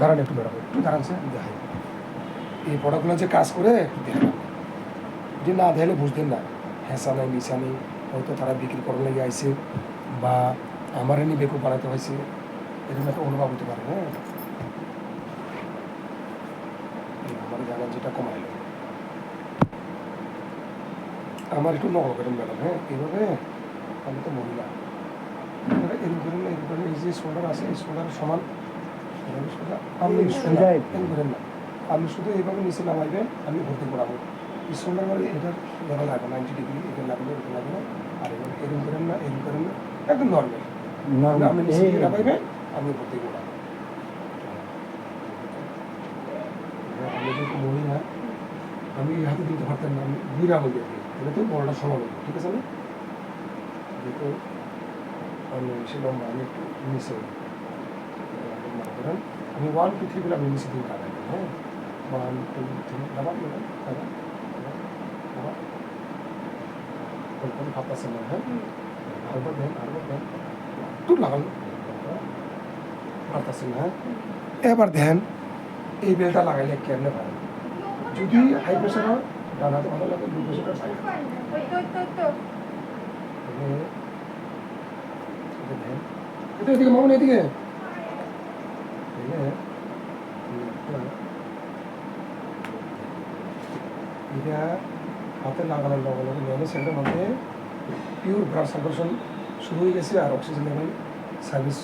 দাঁড়ান একটু ম্যাডাম, একটু দাঁড়ান স্যার, দেখাই এই প্রোডাক্টগুলো যে কাজ করে দেখলাম, যে না দেখলে বুঝতেন না হেঁচা নেই মিশা নেই, হয়তো তারা বিক্রি করার লেগে আইসে বা আমার এনে বেকুব বানাতে হয়েছে, এরকম একটা অনুভব হতে পারে। হ্যাঁ, আমার জানা যেটা কমাইল আমার একটু নকল করেন ম্যাডাম। হ্যাঁ, এইভাবে আমি তো মহিলা, এরকম করেন না, এরকম করেন, এই যে শোল্ডার আছে এই শোল্ডারের সমান আপনি এরকম করেন না, আপনি শুধু এইভাবে নিচে নামাইবেন, আমি ভর্তি করাবো এই শোল্ডার মানে এটার লেভেল লাগবে 90 ডিগ্রি, এটা লাগবে এটা লাগবে না, আর এরকম করেন না, এরকম করেন না, একদম নর্মাল আপনি নিচে দিকে নামাইবেন, আমি ভর্তি করাবো। আমি যেহেতু মহিলা, আমি এই হাতে দিতে পারতাম না, আমি দুই আঙুল দিয়ে দিই, এটা তো বড়টা সমান হবে, ঠিক আছে না? যেহেতু আমি সে লম্বা, আমি একটু নিচে মনে করেন আমি 1 2 3 বলে আমি নিচে দিকে কাটাই। হ্যাঁ, 1 2 3 দাবান দাবান দাবান দাবান কোনো ভাব আছে না। হ্যাঁ, আরেকবার দেন, আরেকবার দেন, একটু লাগান পারতেছেন না। হ্যাঁ, এবার দেন এই বেলটা লাগাইলে কেমনে পারেন, যদি হাই প্রেশার হয় ডান হাতে ভালো লাগে, লো প্রেশারটা সাইড দেন, এদিকে মামুন এদিকে এটা হাতে লাগানোর লগে লগে মেনে সেন্টার মধ্যে পিওর ব্লাড সার্কুলেশন শুরু হয়ে গেছে আর অক্সিজেন লেভেল সার্ভিস